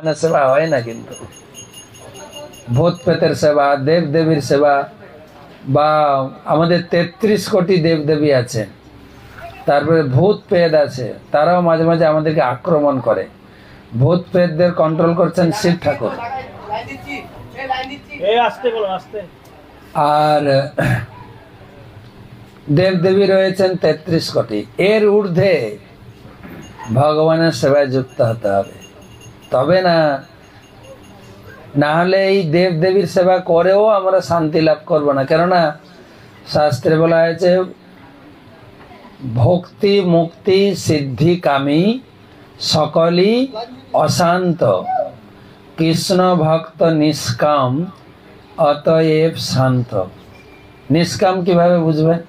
মানে সেবা হয় না, কিন্তু ভূত প্রেতের সেবা, দেব দেবীর সেবা, বা আমাদের 33 কোটি দেব দেবী আছেন, তারপরে ভূত প্রেত আছে, তারাও মাঝে মাঝে আমাদেরকে আক্রমণ করে। ভূত প্রেতদের কন্ট্রোল করছেন শিব ঠাকুর। আর দেব দেবী রয়েছেন 33 কোটি। এর ঊর্ধ্বে ভগবানের সেবায় যুক্ত হতে হবে, তবে না হলে এই দেব দেবীর সেবা করেও আমরা শান্তি লাভ করব না। কেননা শাস্ত্রে বলা হয়েছে ভক্তি মুক্তি সিদ্ধি কামী সকলই অশান্ত, কৃষ্ণ ভক্ত নিষ্কাম অতএব শান্ত। নিষ্কাম কিভাবে বুঝবেন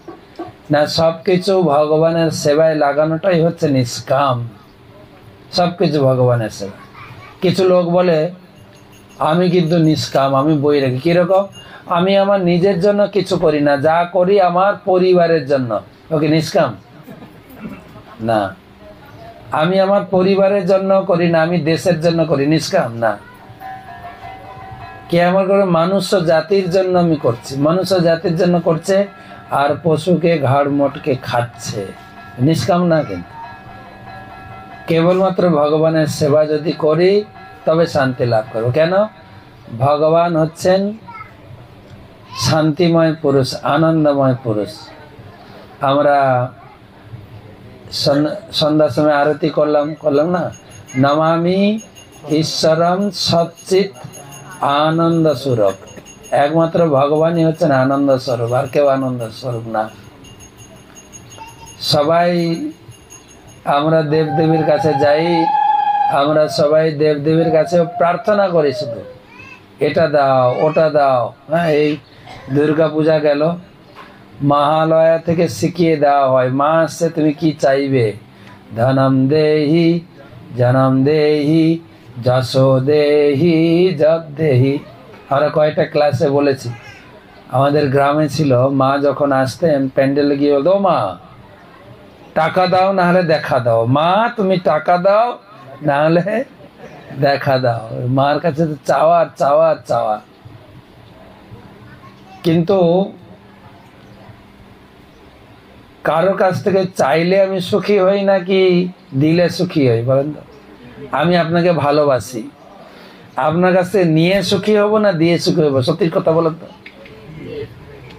না? সবকিছু ভগবানের সেবায় লাগানোটাই হচ্ছে নিষ্কাম। সবকিছু ভগবানের সেবা। কিছু লোক বলে আমি কিন্তু নিষ্কাম, আমি বৈরাগী। কিরকম? আমি আমার নিজের জন্য কিছু করি না, যা করি আমার পরিবারের জন্য। ওকে নিষ্কাম না। আমি আমার পরিবারের জন্য করি না, আমি দেশের জন্য করি, নিষ্কাম না। কে আমার করে? মানুষ্য জাতির জন্য আমি করছি, মানুষ্য জাতির জন্য করছে, আর পশুকে ঘাড় মোটকে খাচ্ছে, নিষ্কাম না। কিন্তু কেবলমাত্র ভগবানের সেবা যদি করি তবে শান্তি লাভ করব। কেন? ভগবান হচ্ছেন শান্তিময় পুরুষ, আনন্দময় পুরুষ। আমরা সন্ধ্যার সময় আরতি করলাম না, নমামি ঈশ্বরম সচ্চিত আনন্দ স্বরূপ। একমাত্র ভগবানই হচ্ছেন আনন্দ স্বরূপ, আর কেউ আনন্দ স্বরূপ না। সবাই আমরা দেবদেবীর কাছে যাই, আমরা সবাই দেবদেবীর কাছে প্রার্থনা করি, শুধু এটা দাও ওটা দাও। হ্যাঁ, এই দুর্গা পূজা গেল, মহালয়া থেকে শিখিয়ে দেওয়া হয়, মা আসছে তুমি কি চাইবে? ধনম দেহি জনম দেহি যশো দেহি যদ দেহি। আমরা কয়েকটা ক্লাসে বলেছি, আমাদের গ্রামে ছিল, মা যখন আসতেন প্যান্ডেলে গিয়ে বলতো মা টাকা দাও না হলে দেখা দাও। মা তুমি টাকা দাও না হলে দেখা দাও। মার কাছে তো চাওয়া চাওয়া চাওয়া। কিন্তু কারো কাছ থেকে চাইলে আমি সুখী হই নাকি দিলে সুখী হই বলেন তো? আমি আপনাকে ভালোবাসি, আপনার কাছ থেকে নিয়ে সুখী হব না দিয়ে সুখী হবো? সত্যির কথা বলেন তো।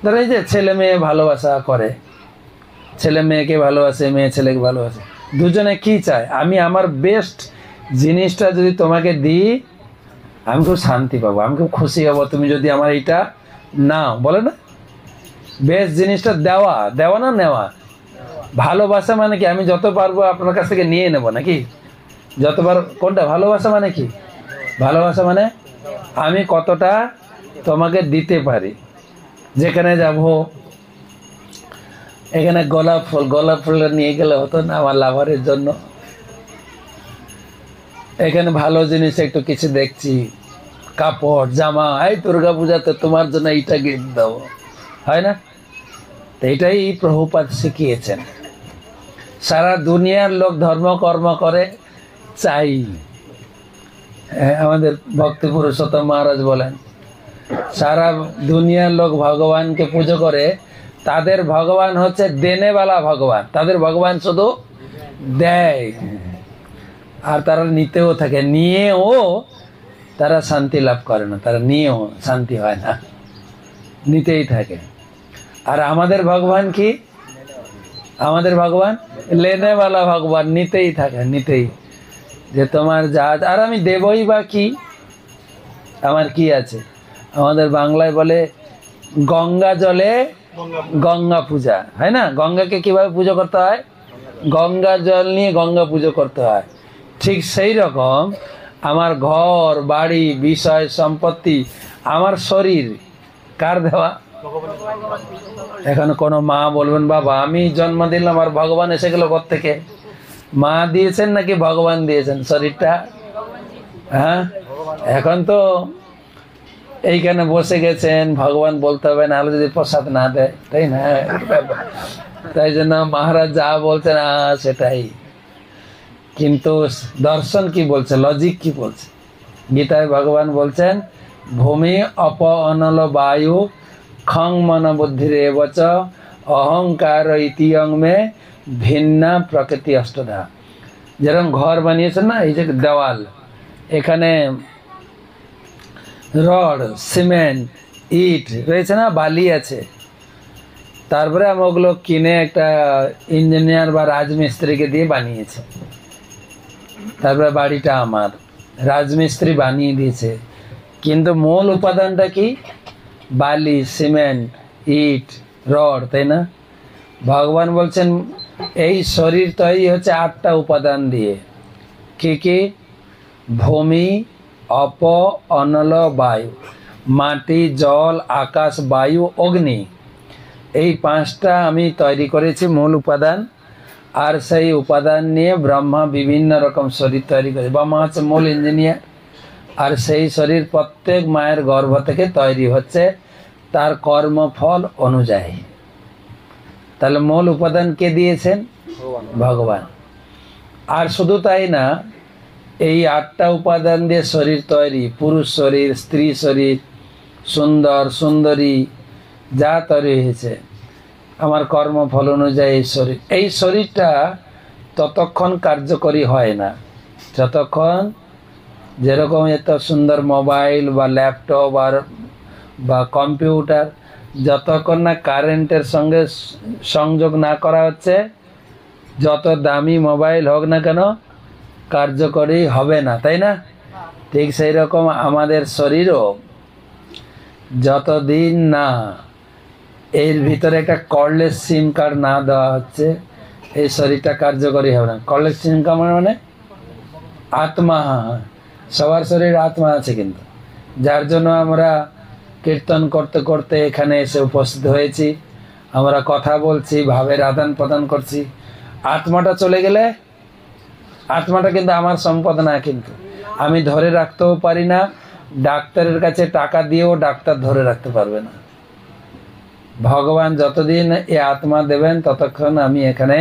ধরো এই যে ছেলে মেয়ে ভালোবাসা করে, ছেলে মেয়েকে ভালোবাসে, মেয়ে ছেলেকে ভালোবাসে, দুজনে কি চায়? আমি আমার বেস্ট জিনিসটা যদি তোমাকে দিই আমি খুব শান্তি পাবো, আমি খুব খুশি হবো, তুমি যদি আমার এইটা নাও। বলে না বেস্ট জিনিসটা দেওয়া, দেওয়া না নেওয়া। ভালোবাসা মানে কি? আমি যত পারবো আপনার কাছ থেকে নিয়ে নেব নাকি? যতবার কোনটা? ভালোবাসা মানে কি? ভালোবাসা মানে আমি কতটা তোমাকে দিতে পারি। যেখানে যাব, এখানে গোলাপ ফুল নিয়ে গেলে হতো না আমার লাভারের জন্য? এখানে ভালো জিনিস একটু কিছু দেখছি, কাপড় জামা, এই দুর্গা পূজাতে তোমার জন্য এইটা গিফট দেবো, হয় না? তো এটাই প্রভুপাদ শিখিয়েছেন। সারা দুনিয়ার লোক ধর্ম কর্ম করে, চাই। আমাদের ভক্তি পুরুষোত্তম মহারাজ বলেন সারা দুনিয়ার লোক ভগবানকে পুজো করে, তাদের ভগবান হচ্ছে দেনেওয়ালা ভগবান। তাদের ভগবান শুধু দেয়, আর তারা নিতেও থাকে, নিয়েও তারা শান্তি লাভ করে না, তারা নিয়েও শান্তি হয় না, নিতেই থাকে। আর আমাদের ভগবান কি? আমাদের ভগবান লেনেওয়ালা ভগবান, নিতেই থাকে, নিতেই। যে তোমার যা, আর আমি দেবই বা কি, আমার কি আছে? আমাদের বাংলায় বলে গঙ্গা জলে গঙ্গা পূজা, হয় না? গঙ্গাকে কিভাবে পুজো করতে হয়? গঙ্গা জল নিয়ে গঙ্গা পুজো করতে হয়। ঠিক সেই রকম আমার ঘর বাড়ি বিষয় সম্পত্তি, আমার শরীর কার দেওয়া? এখন কোনো মা বলবেন বাবা আমি জন্ম দিলাম আর ভগবান এসে গেল কোত্থেকে? মা দিয়েছেন নাকি ভগবান দিয়েছেন শরীরটা? হ্যাঁ, এখন তো এইখানে বসে গেছেন, ভগবান বলতে হবে, না হলে যদি প্রসাদ না দেয়, তাই না? তাই জন্য মহারাজ যা বলছেন সেটাই। কিন্তু দর্শন কি বলছে, লজিক কি বলছে? গীতায় ভগবান বলছেন ভূমি অপ অনল বায়ু খং মন বুদ্ধির এবচ অহংকার ইতিয়ং মে ভিন্না প্রকৃতি অষ্টধা। যেরকম ঘর বানিয়েছেন না, এই যে দেওয়াল, এখানে রড, সিমেন্ট, ইট রয়েছে না, বালি আছে, তারপরে আমি ওগুলো কিনে একটা ইঞ্জিনিয়ার বা রাজমিস্ত্রিকে দিয়ে বানিয়েছে। তারপরে বাড়িটা আমার, রাজমিস্ত্রি বানিয়ে দিয়েছে, কিন্তু মূল উপাদানটা কি? বালি, সিমেন্ট, ইট, রড, তাই না? ভগবান বলছেন এই শরীর তৈরি হচ্ছে 8টা উপাদান দিয়ে। কি কি? ভূমি, অপ, অনল, বায়ু। মাটি, জল, আকাশ, বায়ু, অগ্নি, এই 5টা আমি তৈরি করেছি মূল উপাদান। আর সেই উপাদান নিয়ে ব্রহ্মা বিভিন্ন রকম শরীর তৈরি করে। ব্রহ্মা হচ্ছে মূল ইঞ্জিনিয়ার, আর সেই শরীর প্রত্যেক মায়ের গর্ভ থেকে তৈরি হচ্ছে তার কর্মফল অনুযায়ী। তাহলে মূল উপাদান কে দিয়েছেন? ভগবান। আর শুধু তাই না, এই 8টা উপাদান দিয়ে শরীর তৈরি, পুরুষ শরীর, স্ত্রী শরীর, সুন্দর সুন্দরী যা তৈরি হয়েছে আমার কর্মফল অনুযায়ী এই শরীর। এই শরীরটা ততক্ষণ কার্যকরী হয় না যতক্ষণ, যেরকম এত সুন্দর মোবাইল বা ল্যাপটপ বা কম্পিউটার, যতক্ষণ না কারেন্টের সঙ্গে সংযোগ না করা হচ্ছে, যত দামি মোবাইল হোক না কেন কার্যকরী হবে না, তাই না? ঠিক সেই রকম আমাদের শরীরও যতদিন না এর ভিতরে একটা কর্ডলেস সিম কার্ড না দেওয়া হচ্ছে, এই শরীরটা কার্যকরী হবে না। কর্ডলেস সিম কার্ড মানে আত্মা। সবার শরীর আত্মা আছে, কিন্তু যার জন্য আমরা কীর্তন করতে করতে এখানে এসে উপস্থিত হয়েছি, আমরা কথা বলছি, ভাবের আদান প্রদান করছি। আত্মাটা চলে গেলে, আত্মাটা কিন্তু আমার সম্পদ না, কিন্তু আমি ধরে রাখতেও পারি না, ডাক্তারের কাছে টাকা দিয়েও ডাক্তার ধরে রাখতে পারবে না। ভগবান যতদিন এ আত্মা দেবেন ততক্ষণ আমি এখানে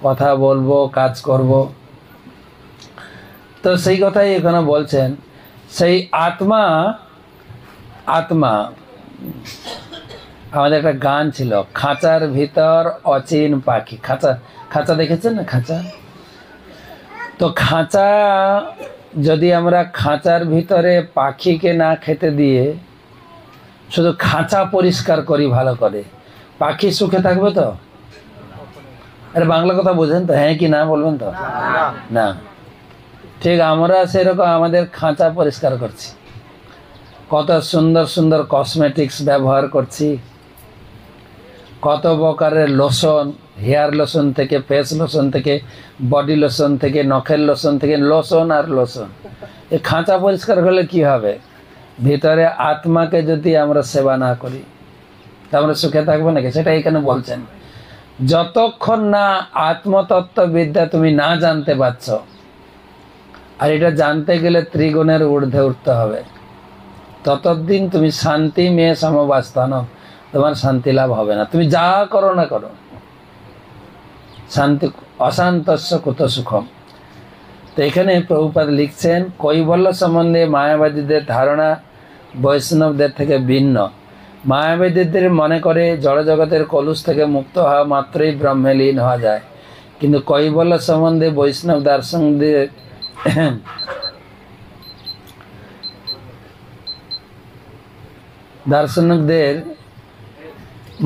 কথা বলবো, কাজ করব। তো সেই কথাই এখানে বলছেন, সেই আত্মা, আত্মা আমাদের একটা গান ছিল, খাঁচার ভিতর অচিন পাখি। খাঁচা, খাঁচা দেখেছেন না? খাঁচা, তো খাঁচা যদি আমরা খাঁচার ভিতরে পাখিকে না খেতে দিয়ে শুধু খাঁচা পরিষ্কার করি ভালো করে, পাখি সুখে থাকবে তো? আরে বাংলা কথা বোঝেন তো? হ্যাঁ কি না বলবেন তো? না। ঠিক আমরা সেরকম আমাদের খাঁচা পরিষ্কার করছি, কত সুন্দর সুন্দর কসমেটিক্স ব্যবহার করছি, কত প্রকারের লোশন, হেয়ার লোশন থেকে, ফেস লোশন থেকে, বডি লোশন থেকে, নখের লোশন থেকে, লোশন আর লোশন। এই খাঁচা পরিষ্কার করলে কি হবে? ভিতরে আত্মাকে যদি আমরা সেবা না করি তা আমরা সুখে থাকবো নাকি? সেটা এখানে বলছেন। যতক্ষণ না আত্মতত্ত্ববিদ্যা তুমি না জানতে পারছ, আর এটা জানতে গেলে ত্রিগুণের ঊর্ধ্বে উঠতে হবে, ততদিন তুমি শান্তি মেয়ে সমবাস্থান, তোমার শান্তি লাভ হবে না। তুমি যা করো না করো, শান্তি অশান্তস্য কুত সুখম। তো এখানে প্রভুপাদ লিখছেন, কৈবল্য সম্বন্ধে মায়াবাদীদের ধারণা বৈষ্ণবদের থেকে ভিন্ন। মায়াবাদীদের মনে করে জড়জগতের কলুষ থেকে মুক্ত হওয়া মাত্রই ব্রহ্মে লীন হওয়া যায়, কিন্তু কৈবল্য সম্বন্ধে বৈষ্ণব দার্শনিকদের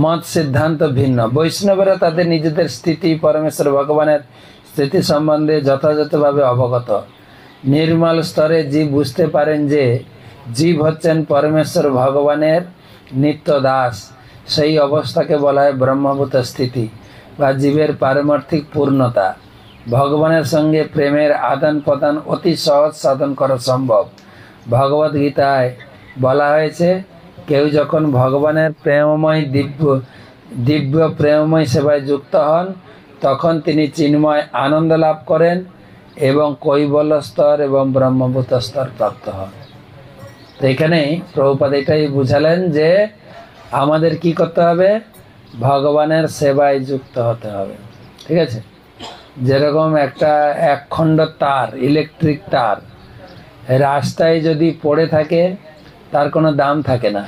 মত সিদ্ধান্ত ভিন্ন। বৈষ্ণবেরা তাদের নিজেদের স্থিতি, পরমেশ্বর ভগবানের স্থিতি সম্বন্ধে যথাযথভাবে অবগত। নির্মল স্তরে জীব বুঝতে পারেন যে জীব হচ্ছেন পরমেশ্বর ভগবানের নিত্য দাস। সেই অবস্থাকে বলা হয় ব্রহ্মভূত স্থিতি বা জীবের পারমার্থিক পূর্ণতা। ভগবানের সঙ্গে প্রেমের আদান প্রদান অতি সহজ সাধন করা সম্ভব। ভগবদ গীতায় বলা হয়েছে, কেউ যখন ভগবানের প্রেমময় দিব্য প্রেমময় সেবায় যুক্ত হন, তখন তিনি চিন্ময় আনন্দ লাভ করেন এবং কৈবল্য স্তর এবং ব্রহ্মভূত স্তর প্রাপ্ত হন। তো এখানে প্রভুপাদ এটাই বুঝালেন যে আমাদের কি করতে হবে? ভগবানের সেবায় যুক্ত হতে হবে। ঠিক আছে? যেরকম একটা একখণ্ড তার, ইলেকট্রিক তার, রাস্তায় যদি পড়ে থাকে তার কোনো দাম থাকে না,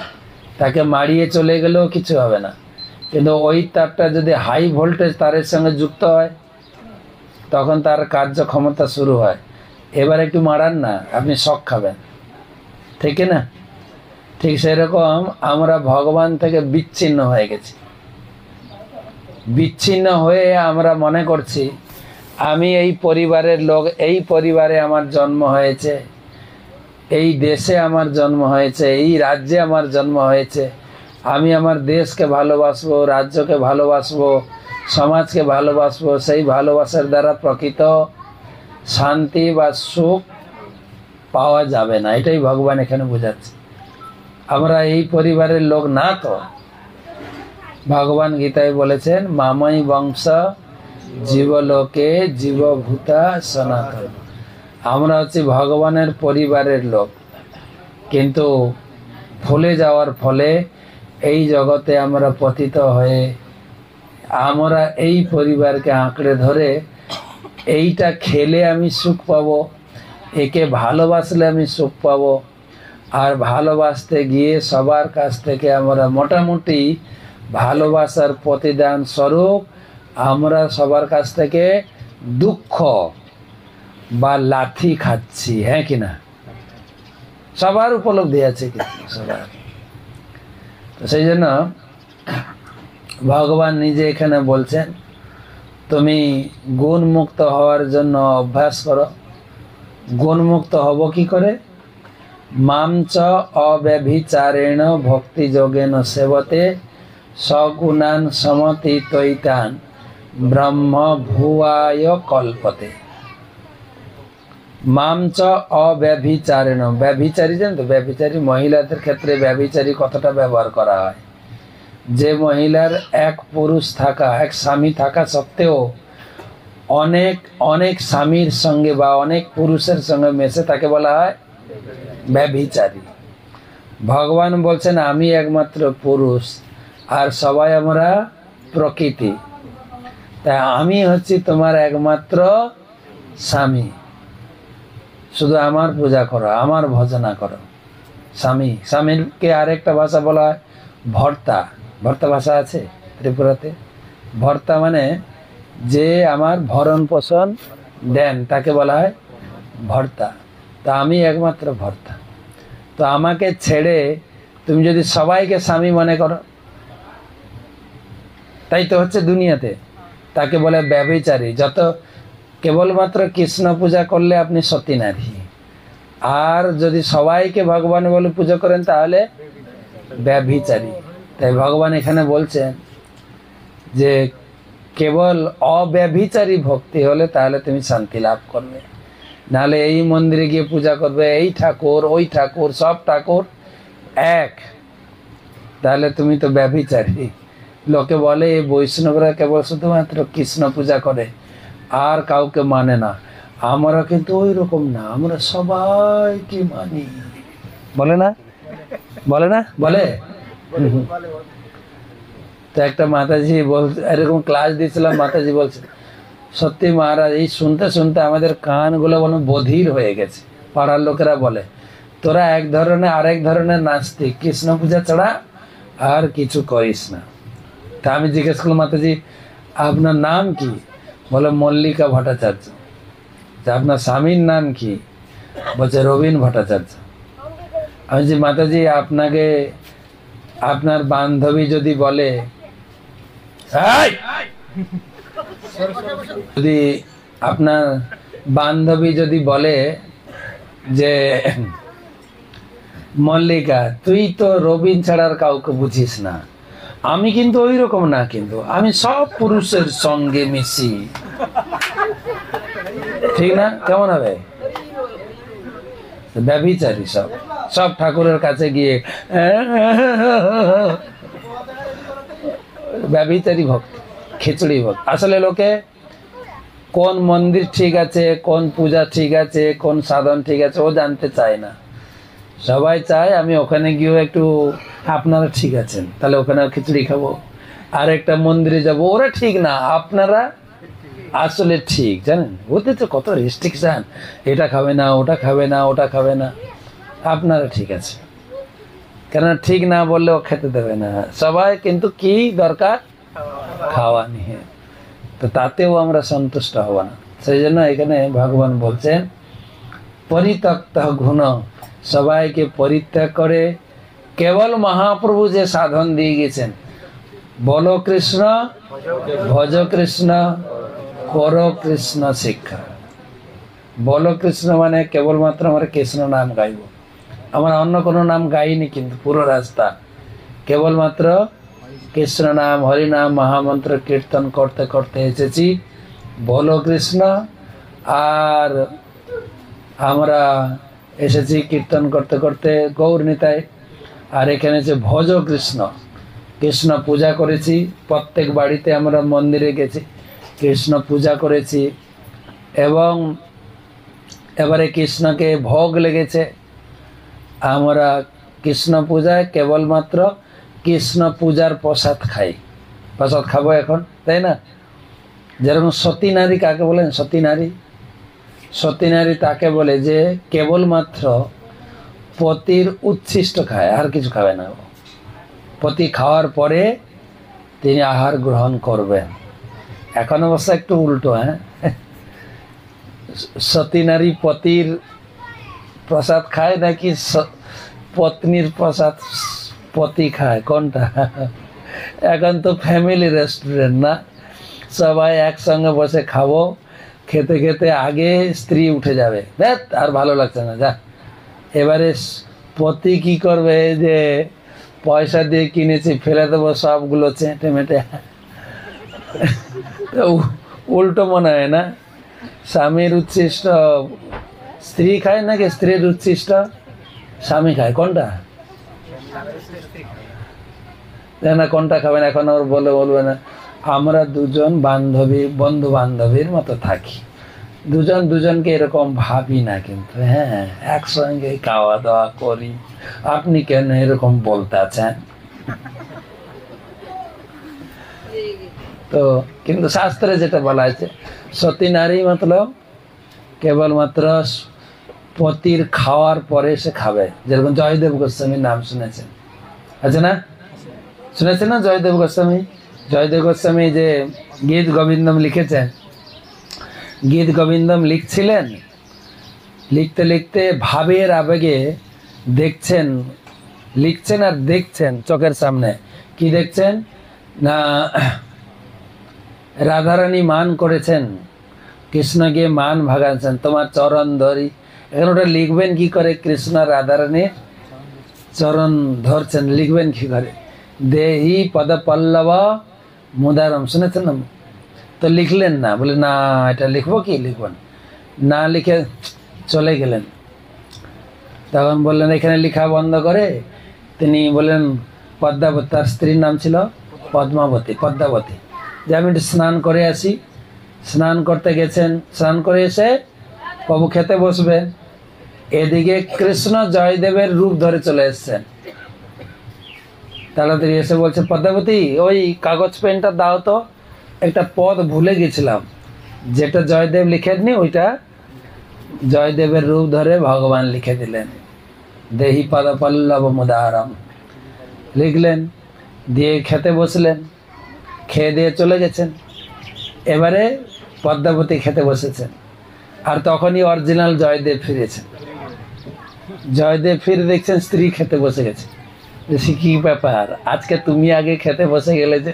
তাকে মারিয়ে চলে গেলেও কিছু হবে না। কিন্তু ওই তারটা যদি হাই ভোল্টেজ তারের সঙ্গে যুক্ত হয় তখন তার কার্যক্ষমতা শুরু হয়। এবার একটু মারান না, আপনি শক খাবেন, ঠিক না? ঠিক সেরকম আমরা ভগবান থেকে বিচ্ছিন্ন হয়ে গেছি। বিচ্ছিন্ন হয়ে আমরা মনে করছি আমি এই পরিবারের লোক, এই পরিবারে আমার জন্ম হয়েছে, এই দেশে আমার জন্ম হয়েছে, এই রাজ্যে আমার জন্ম হয়েছে, আমি আমার দেশকে ভালোবাসবো, রাজ্যকে ভালোবাসবো, সমাজকে ভালোবাসবো। সেই ভালোবাসার দ্বারা প্রকৃত শান্তি বা সুখ পাওয়া যাবে না, এটাই ভগবান এখানে বোঝাচ্ছে। আমরা এই পরিবারের লোক না তো। ভগবান গীতায় বলেছেন মামাই বংশ জীবলোকে জীবভূতা সনাতন। আমরা হচ্ছে ভগবানের পরিবারের লোক, কিন্তু ভুলে যাওয়ার ফলে এই জগতে আমরা পতিত হয়ে আমরা এই পরিবারকে আঁকড়ে ধরে এইটা খেলে আমি সুখ পাবো, একে ভালোবাসলে আমি সুখ পাবো, আর ভালোবাসতে গিয়ে সবার কাছ থেকে আমরা মোটামুটি ভালোবাসার প্রতিদান স্বরূপ আমরা সবার কাছ থেকে দুঃখ বা লাথি খাচ্ছি। হ্যাঁ কিনা? সবার উপলব্ধি আছে কিন্তু সবার। তো সেই জন্য ভগবান নিজে এখানে বলছেন তুমি গুণমুক্ত হওয়ার জন্য অভ্যাস করো। গুণমুক্ত হব কি করে? মামচ অব্যভিচারেণ ভক্তি যোগেন সেবতে সগুণান সমতিতৈতান ব্রহ্ম ভুয়ায় কল্পতে। মামচ অব্যভিচারেণ, ব্যভিচারী জানেন তো? ব্যভিচারী মহিলাদের ক্ষেত্রে ব্যভিচারী কথাটা ব্যবহার করা হয়। যে মহিলার এক পুরুষ থাকা, এক স্বামী থাকা সত্ত্বেও অনেক অনেক স্বামীর সঙ্গে বা অনেক পুরুষের সঙ্গে মেশে, তাকে বলা হয় ব্যভিচারী। ভগবান বলছেন আমি একমাত্র পুরুষ আর সবাই আমরা প্রকৃতি, তাই আমি হচ্ছি তোমার একমাত্র স্বামী। শুধু আমার পূজা করো, আমার ভজনা করো। স্বামী, স্বামীকে আরেকটা ভাষা বলা হয় ভর্তা। ভর্তা ভাষা আছে ত্রিপুরাতে। ভর্তা মানে যে আমার ভরণ পোষণ দেন তাকে বলা হয় ভর্তা। তা আমি একমাত্র ভর্তা। তো আমাকে ছেড়ে তুমি যদি সবাইকে স্বামী মনে করো, তাই তো হচ্ছে দুনিয়াতে, তাকে বলে ব্যভিচারী। যত কেবলমাত্র কৃষ্ণ পূজা করলে আপনি সতী নারী, আর যদি সবাইকে ভগবান বলে পুজো করেন তাহলে ব্যভিচারী। তাই ভগবান এখানে বলছেন যে কেবল অব্যভিচারী ভক্তি হলে তাহলে তুমি শান্তি লাভ করবে, নাহলে এই মন্দিরে গিয়ে পূজা করবে, এই ঠাকুর ওই ঠাকুর সব ঠাকুর এক, তাহলে তুমি তো ব্যভিচারী। লোকে বলে এই বৈষ্ণবরা কেবল শুধুমাত্র কৃষ্ণ পূজা করে আর কাউকে মানে না। আমরা কিন্তু ওই রকম না, আমরা সবাইকে মানি। বলে না? বলে না? বলে। তো একটা মাতাজি বলছে, এরকম ক্লাস দিয়েছিলাম, মাতাজি বলছে সত্যি মহারাজ এই শুনতে শুনতে আমাদের কানগুলো বলো বধির হয়ে গেছে। পাড়ার লোকেরা বলে তোরা এক ধরনের আরেক ধরনের নাস্তিক, কৃষ্ণ পূজা ছাড়া আর কিছু করিস না। তা আমি জিজ্ঞেস করলাম মাতাজি আপনার নাম কি? বলে মল্লিকা ভট্টাচার্য। আপনার স্বামীর নাম কি? বলছে রবীন ভট্টাচার্য। আমি যে মাতাজি আপনাকে আপনার বান্ধবী যদি বলে, যদি আপনার বান্ধবী যদি বলে যে মল্লিকা তুই তো রবীন ছাড়ার কাউকে বুঝিস না, আমি কিন্তু ওই রকম না, কিন্তু আমি সব পুরুষের সঙ্গে মিশি, ঠিক না? কেমন হবে? ব্যভিচারী সব, সব ঠাকুরের কাছে গিয়ে ব্যভিচারী ভক্ত, খিচুড়ি ভক্ত। আসলে লোকে কোন মন্দির ঠিক আছে, কোন পূজা ঠিক আছে, কোন সাধন ঠিক আছে ও জানতে চায় না। সবাই চায় আমি ওখানে গিয়েও একটু আপনারা ঠিক আছেন, তাহলে ওখানে খিচুড়ি খাবো। আর একটা মন্দিরে যাব, ওরা ঠিক না, আপনারা আসলে ঠিক জানেন, ওতে তো কত রেস্ট্রিকশান, এটা খাবে না, ওটা খাবে না, ওটা খাবে না। আপনারা ঠিক আছে, কেননা ঠিক না বললেও খেতে দেবে না সবাই, কিন্তু কি দরকার, খাওয়া নিয়ে। তো তাতেও আমরা সন্তুষ্ট হব না। সেই জন্য এখানে ভগবান বলছেন পরিত্যক্ত গুণ, সবাইকে পরিত্যাগ করে কেবল মহাপ্রভু যে সাধন দিয়ে গেছেন, বলো কৃষ্ণ, ভজ কৃষ্ণ, করো কৃষ্ণ শিক্ষা। বলো কৃষ্ণ মানে কেবলমাত্র আমরা কৃষ্ণ নাম গাইব, আমরা অন্য কোনো নাম গাইনি, কিন্তু পুরো রাস্তা কেবলমাত্র কৃষ্ণ নাম, হরিনাম, মহামন্ত্র কীর্তন করতে করতে এসেছি। বলো কৃষ্ণ, আর আমরা এসেছি কীর্তন করতে করতে গৌর নিতাই। আর এখানে যে ভজ কৃষ্ণ, কৃষ্ণ পূজা করেছি, প্রত্যেক বাড়িতে আমরা মন্দিরে গেছি, কৃষ্ণ পূজা করেছি, এবং এবারে কৃষ্ণকে ভোগ লেগেছে। আমরা কৃষ্ণ পূজায় কেবলমাত্র কৃষ্ণ পূজার প্রসাদ খাই, প্রসাদ খাবো এখন, তাই না? যেরকম সতী নারী কাকে বলেন? সতী নারী, সতী নারী তাকে বলে যে কেবলমাত্র পতির উচ্ছিষ্ট খায়, আর কিছু খাবে না। পতি খাওয়ার পরে তিনি আহার গ্রহণ করবেন। এখন অবশ্য একটু উল্টো, হ্যাঁ, সতী নারী পতির প্রসাদ খায় নাকি পত্নীর প্রসাদ পতি খায়, কোনটা? এখন তো ফ্যামিলি রেস্টুরেন্ট না, সবাই একসঙ্গে বসে খাবো, খেতে খেতে আগে স্ত্রী উঠে যাবে, দেখ আর ভালো লাগছে না, যা। এবারে পতি কি করবে, যে পয়সা দিয়ে কিনেছি ফেলে দেবো সবগুলো চেটে মেটে। উল্টো মনে হয় না? স্বামীর উচ্ছিষ্ট স্ত্রী খায় নাকি স্ত্রীর উচ্ছিষ্ট স্বামী খায়, কোনটা? না, কোনটা খাবেন এখন ওর বলবে না। আমরা দুজন বান্ধবী, বন্ধু বান্ধবীর মতো থাকি, দুজন দুজনকে এরকম ভাবি না, কিন্তু হ্যাঁ একসঙ্গে খাওয়া দাওয়া করি। আপনি কেন এরকম বলতে আছেন? তো কিন্তু শাস্ত্রে যেটা বলা আছে, সতী নারী মতলব কেবলমাত্র পতির খাওয়ার পরে সে খাবে। যেরকম জয়দেব গোস্বামীর নাম শুনেছেন, আছে না? শুনেছেন না জয়দেব গোস্বামী? জয়দেব গোস্বামী যে গীত গোবিন্দম লিখেছেন, গীত গোবিন্দম লিখছিলেন, লিখতে লিখতে ভাবের আবেগে দেখছেন, লিখছেন আর দেখছেন চোখের সামনে। কি দেখছেন না, রাধারানী মান করেছেন, কৃষ্ণকে মান ভাগাচ্ছেন, তোমার চরণ ধরি। এখন ওটা লিখবেন কি করে? কৃষ্ণ রাধারানীর চরণ ধরছেন, লিখবেন কি করে? দেহি পদ পল্লব মুদারম, শুনেছেন না? তো লিখলেন না, বলে না এটা লিখবো, কি লিখবেন না, লিখে চলে গেলেন। তখন বললেন এখানে লেখা বন্ধ করে তিনি বললেন পদ্মাবতী, তার স্ত্রীর নাম ছিল পদ্মাবতী, পদ্মাবতী, যে আমি একটু স্নান করে আসি। স্নান করতে গেছেন, স্নান করে এসে প্রভু খেতে বসবেন, এদিকে কৃষ্ণ জয়দেবের রূপ ধরে চলে এসছেন। তাড়াতাড়ি এসে বলছে পদ্মাবতী, ওই কাগজ পেনটা দাও তো, একটা পদ ভুলে গেছিলাম, যেটা জয়দেব লিখেননি ওইটা জয়দেবের রূপ ধরে ভগবান লিখে দিলেন। দেহি পদ পল্লব মুদারম লিখলেন, দিয়ে খেতে বসলেন, খেয়ে দিয়ে চলে গেছেন। এবারে পদ্মাবতী খেতে বসেছেন, আর তখনই অরিজিনাল জয়দেব ফিরেছেন। জয়দেব ফিরে দেখছেন স্ত্রী খেতে বসে গেছে। কি ব্যাপার, আজকে তুমি আগে খেতে বসে গেলে যে?